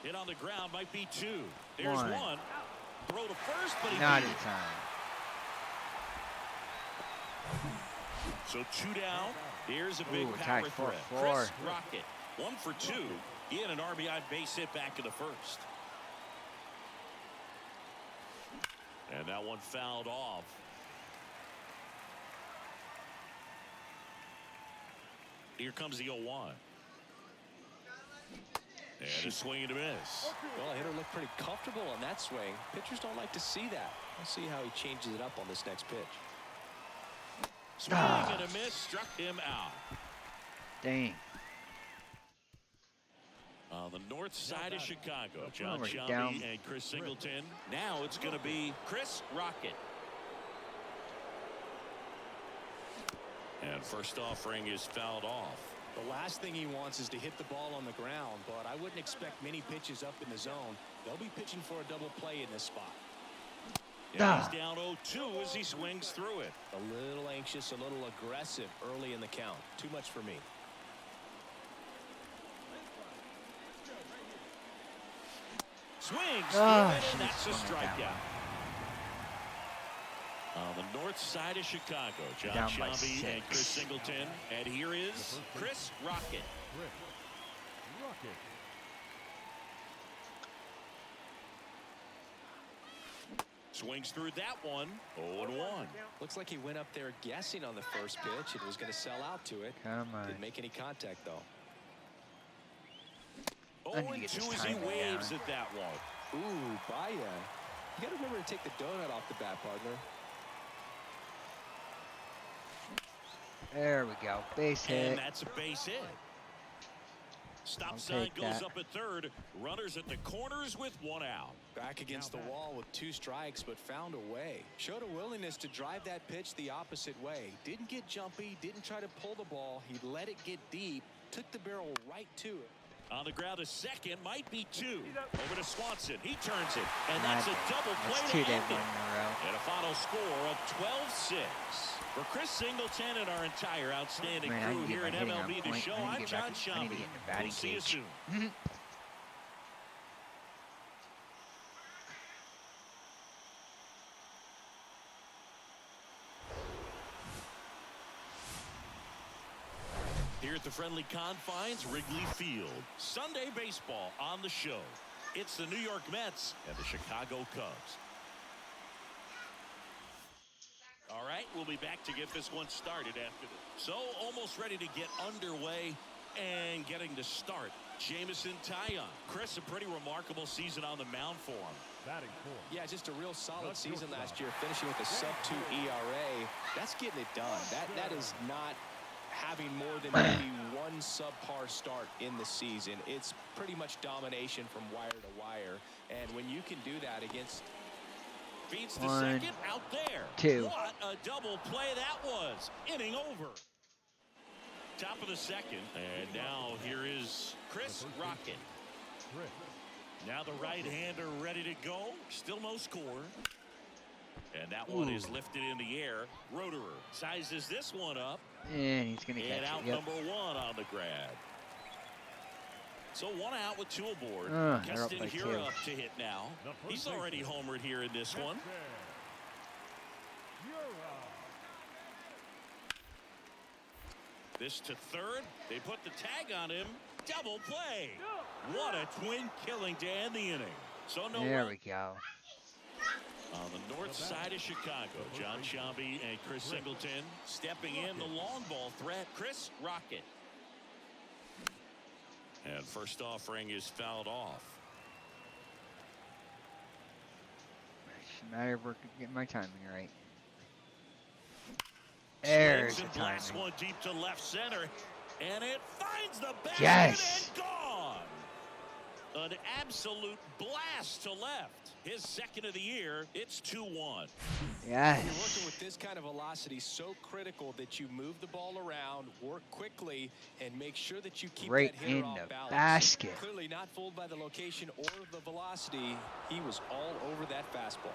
Speaker 1: Hit on the ground, might be 2. There's one. Throw to first, but he
Speaker 2: Not
Speaker 1: did.
Speaker 2: in time.
Speaker 1: So 2 down. Here's a big
Speaker 2: Ooh,
Speaker 1: power
Speaker 2: tied
Speaker 1: threat.
Speaker 2: 4-4.
Speaker 1: Chris Rocket, 1 for 2. He had an RBI base hit back in the first. And that one fouled off. Here comes the 0-1. And a swing and a miss.
Speaker 6: Well, hitter looked pretty comfortable on that swing. Pitchers don't like to see that. We'll see how he changes it up on this next pitch.
Speaker 1: Swing and a miss, struck him out.
Speaker 2: Dang.
Speaker 1: On the north side of Chicago, John
Speaker 2: Already
Speaker 1: Shelby
Speaker 2: down.
Speaker 1: and Chris Singleton. Now it's going to be Chris Rocket. And first offering is fouled off.
Speaker 6: The last thing he wants is to hit the ball on the ground, but I wouldn't expect many pitches up in the zone. They'll be pitching for a double play in this spot.
Speaker 1: And he's down 0-2 as he swings through it.
Speaker 6: A little anxious, a little aggressive early in the count. Too much for me.
Speaker 1: Swings,
Speaker 2: Ah,
Speaker 1: and
Speaker 2: should've
Speaker 1: that's a
Speaker 2: swung at that
Speaker 1: strikeout. On the north side of Chicago, John
Speaker 2: Down by
Speaker 1: Shelby and Chris
Speaker 2: 6.
Speaker 1: Singleton. And here is Chris Rocket.
Speaker 7: Chris Rocket.
Speaker 6: Swings through that one. 0-1. Looks like he went up there guessing on the first pitch and was going to sell out to it.
Speaker 2: Come on.
Speaker 6: Didn't make any contact, though.
Speaker 2: I need to get this
Speaker 1: 0-2 as he
Speaker 2: timing
Speaker 1: waves
Speaker 2: down.
Speaker 1: at that one.
Speaker 6: Ooh, Baya. You got to remember to take the donut off the bat, partner.
Speaker 2: There we go. Base hit.
Speaker 1: And that's a base hit. Stop
Speaker 2: I'll
Speaker 1: sign
Speaker 2: take
Speaker 1: goes
Speaker 2: that.
Speaker 1: up at third. Runners at the corners with 1 out.
Speaker 6: Back against the wall with 2 strikes, but found a way. Showed a willingness to drive that pitch the opposite way. Didn't get jumpy, didn't try to pull the ball. He let it get deep, took the barrel right to it.
Speaker 1: On the ground, a second, might be 2. Over to Swanson. He turns it, and that's a double play
Speaker 2: That's
Speaker 1: to
Speaker 2: 2 they
Speaker 1: end
Speaker 2: won
Speaker 1: it.
Speaker 2: in a row.
Speaker 1: And a final score of 12-6. For Chris Singleton and our entire outstanding
Speaker 2: Man, I
Speaker 1: crew
Speaker 2: need to
Speaker 1: here
Speaker 2: get
Speaker 1: at
Speaker 2: my hitting on
Speaker 1: MLB The
Speaker 2: point.
Speaker 1: Show,
Speaker 2: I need to
Speaker 1: I'm
Speaker 2: get
Speaker 1: John
Speaker 2: back- I need to
Speaker 1: Shelby.
Speaker 2: get in the batting
Speaker 1: We'll see you
Speaker 2: cage.
Speaker 1: soon. Here at the friendly confines, Wrigley Field. Sunday baseball on the show. It's the New York Mets and the Chicago Cubs. All right, we'll be back to get this one started after this. So almost ready to get underway and getting to start. Jameson Taillon. Chris, a pretty remarkable season on the mound for him.
Speaker 7: Batting 4.
Speaker 6: Yeah, just a real solid
Speaker 7: That's
Speaker 6: season
Speaker 7: your
Speaker 6: last
Speaker 7: job.
Speaker 6: year, finishing with a sub-2 ERA. That's getting it done. That is not having more than maybe one subpar start in the season. It's pretty much domination from wire to wire. And when you can do that against...
Speaker 1: Feeds the
Speaker 2: 1,
Speaker 1: second, out there.
Speaker 2: 2.
Speaker 1: What a double play that was. Inning over. Top of the second. And now here is Chris Rocket.
Speaker 7: Chris.
Speaker 1: Now the right-hander ready to go. Still no score. And that one is lifted in the air. Roederer sizes this one up.
Speaker 2: And he's going to
Speaker 1: And
Speaker 2: catch
Speaker 1: out
Speaker 2: it. Yep.
Speaker 1: number 1 on the grab. So 1 out with 2 aboard.
Speaker 2: They're up
Speaker 1: Keston
Speaker 2: by
Speaker 1: here
Speaker 2: 2.
Speaker 1: up to hit now. He's already homered here in this one. This to third. They put the tag on him. Double play. What a twin killing to end the inning. So no
Speaker 2: There
Speaker 1: run.
Speaker 2: we go.
Speaker 1: On the north side of Chicago, John Shelby and Chris Singleton stepping in the long ball threat. Chris Rocket. And first offering is fouled off.
Speaker 2: Shouldn't matter if we're getting my timing right. There's
Speaker 1: Swings
Speaker 2: the
Speaker 1: and blasts
Speaker 2: timing.
Speaker 1: one deep to left center, and it finds the basket
Speaker 2: Yes.
Speaker 1: and gone. An absolute blast to left. His second of the year. It's 2-1.
Speaker 2: Yes.
Speaker 6: You're working with this kind of velocity, so critical that you move the ball around, work quickly, and make sure that you keep
Speaker 2: Right
Speaker 6: that hitter
Speaker 2: in
Speaker 6: off
Speaker 2: the
Speaker 6: balance.
Speaker 2: basket.
Speaker 6: Clearly not fooled by the location or the velocity. He was all over that fastball.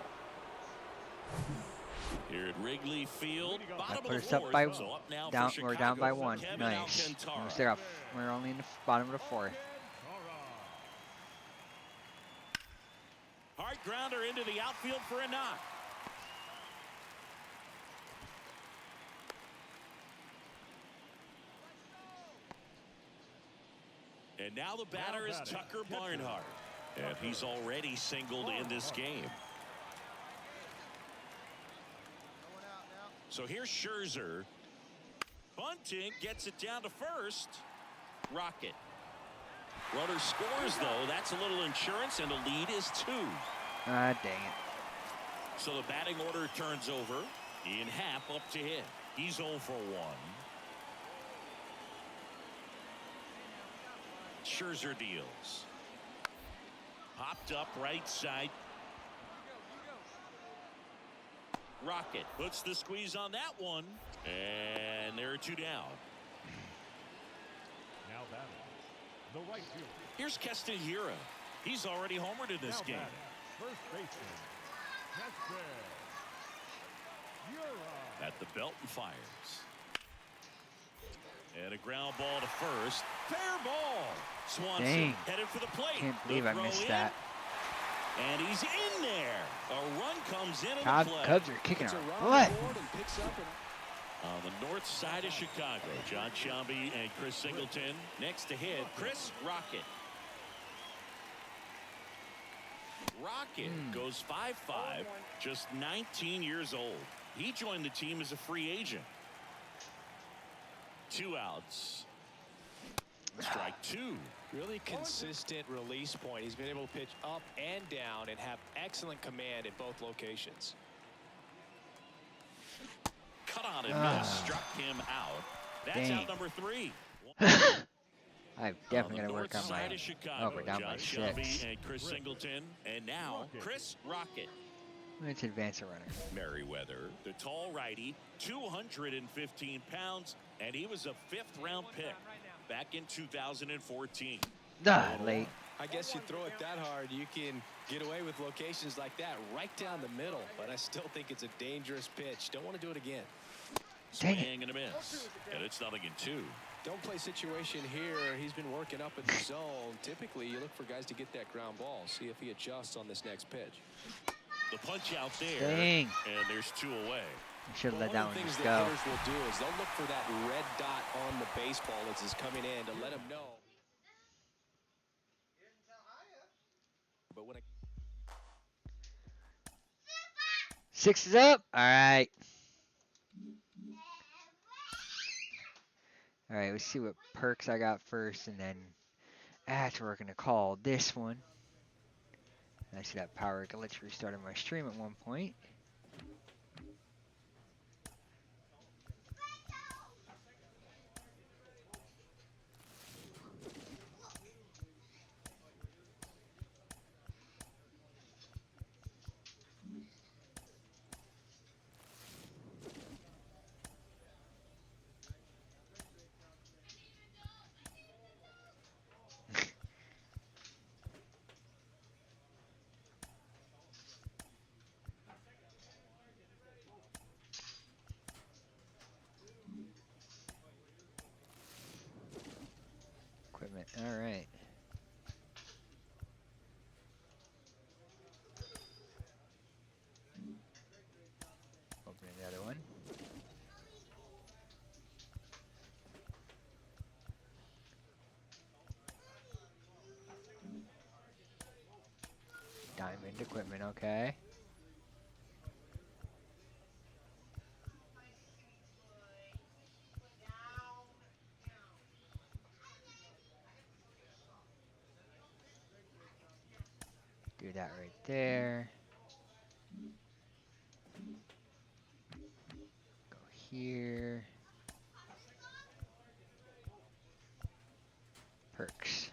Speaker 1: Here at Wrigley Field,
Speaker 2: That
Speaker 1: bottom
Speaker 2: put
Speaker 1: of
Speaker 2: us
Speaker 1: the
Speaker 2: up
Speaker 1: fourth.
Speaker 2: by
Speaker 1: So up now
Speaker 2: down.
Speaker 1: for
Speaker 2: We're down by
Speaker 1: Chicago,
Speaker 2: 1.
Speaker 1: Kevin
Speaker 2: Nice.
Speaker 1: Alcantara.
Speaker 2: We're only in the bottom of the 4th.
Speaker 1: Hard grounder into the outfield for a knock. And now the batter is Tucker Barnhart. And he's already singled in this game. So here's Scherzer. Bunting gets it down to first. Rocket. Runner scores, though. That's a little insurance, and the lead is 2.
Speaker 2: Ah, dang it.
Speaker 1: So the batting order turns over. Ian Happ up to hit. He's 0 for 1. Scherzer deals. Popped up right side. Rocket puts the squeeze on that one. And there are 2 down.
Speaker 7: Now batting. The right fielder.
Speaker 1: Here's Keston Hiura. He's already homered in this
Speaker 7: Now
Speaker 1: game.
Speaker 7: batting. First baseman. Keston Hiura.
Speaker 1: At the belt and fires. And a ground ball to first. Fair ball. Swanson
Speaker 2: Dang.
Speaker 1: headed for the plate.
Speaker 2: Can't believe
Speaker 1: The
Speaker 2: I
Speaker 1: throw
Speaker 2: missed
Speaker 1: in,
Speaker 2: that.
Speaker 1: And he's in there. A run comes in
Speaker 2: Cubs
Speaker 1: play.
Speaker 2: are kicking
Speaker 6: It's a
Speaker 2: our
Speaker 6: run
Speaker 2: butt.
Speaker 6: on the board and picks up an
Speaker 1: On the north side of Chicago, John Sciambi and Chris Singleton. Next to hit, Chris Rocket. Rocket goes 5-5, just 19 years old. He joined the team as a free agent. 2 outs. Strike 2.
Speaker 6: really consistent release point. He's been able to pitch up and down and have excellent command at both locations.
Speaker 1: Cut on and miss, struck him out. That's
Speaker 2: Dang.
Speaker 1: out number 3.
Speaker 2: I'm definitely
Speaker 1: On the
Speaker 2: going to work
Speaker 1: north
Speaker 2: on my.
Speaker 1: side of Chicago,
Speaker 2: Oh, we're down
Speaker 1: John
Speaker 2: by
Speaker 1: Sciambi
Speaker 2: 6.
Speaker 1: and Chris Singleton. And now, Chris Rocket.
Speaker 2: Let's advance a runner.
Speaker 1: Merriweather, the tall righty, 215 pounds, and he was a 5th-round pick back in 2014.
Speaker 2: Late.
Speaker 6: I guess you throw it that hard, you can get away with locations like that right down the middle, but I still think it's a dangerous pitch. Don't want to do it again.
Speaker 2: Dang it.
Speaker 1: Swing and a miss, and it's 0-2.
Speaker 6: Don't play situation here. He's been working up in the zone. Typically, you look for guys to get that ground ball. See if he adjusts on this next pitch.
Speaker 1: The punch out there,
Speaker 2: Dang.
Speaker 1: and there's 2 away.
Speaker 2: I should have let
Speaker 6: One
Speaker 2: that
Speaker 6: of the
Speaker 2: one
Speaker 6: things
Speaker 2: just
Speaker 6: that
Speaker 2: go.
Speaker 6: hitters will do is they'll look for that red dot on the baseball as it's coming in to let him know. But when it
Speaker 2: 6 is up. All right. All right, let's see what perks I got first, and then after we're going to call this one. I see that power glitch restarted my stream at one point. Equipment. All right. Open another one. Diamond equipment, okay. Do that right there. Go here. Perks.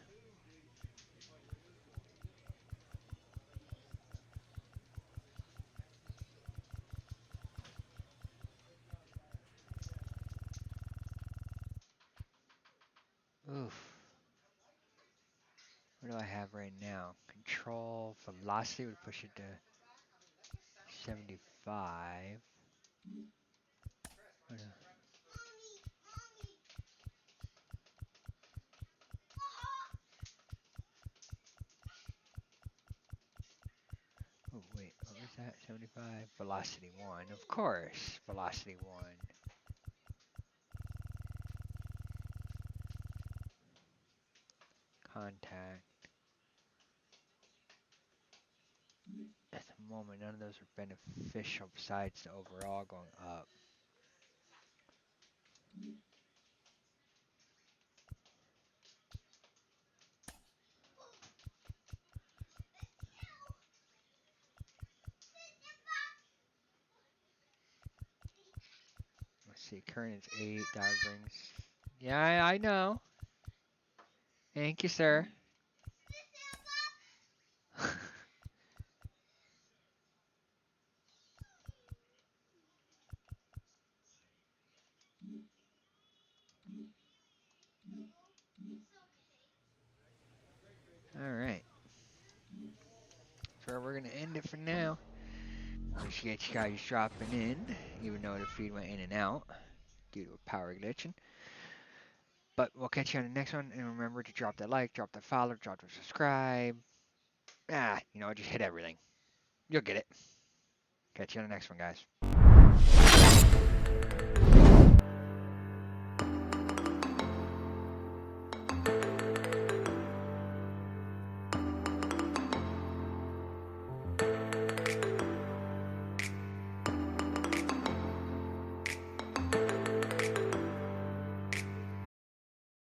Speaker 2: have right now? Control velocity would push it to 75. What a- Oh wait, what was that? 75? Velocity 1. Of course, velocity 1. Contact. At the moment, none of those are beneficial besides the overall going up. Let's see, current is 8, that brings... Yeah, I know. Thank you, sir. Alright. So we're going to end it for now. Appreciate you guys dropping in, even though the feed went in and out due to a power glitching. But we'll catch you on the next one, and remember to drop that like, drop that follow, drop the subscribe. Just hit everything. You'll get it. Catch you on the next one, guys.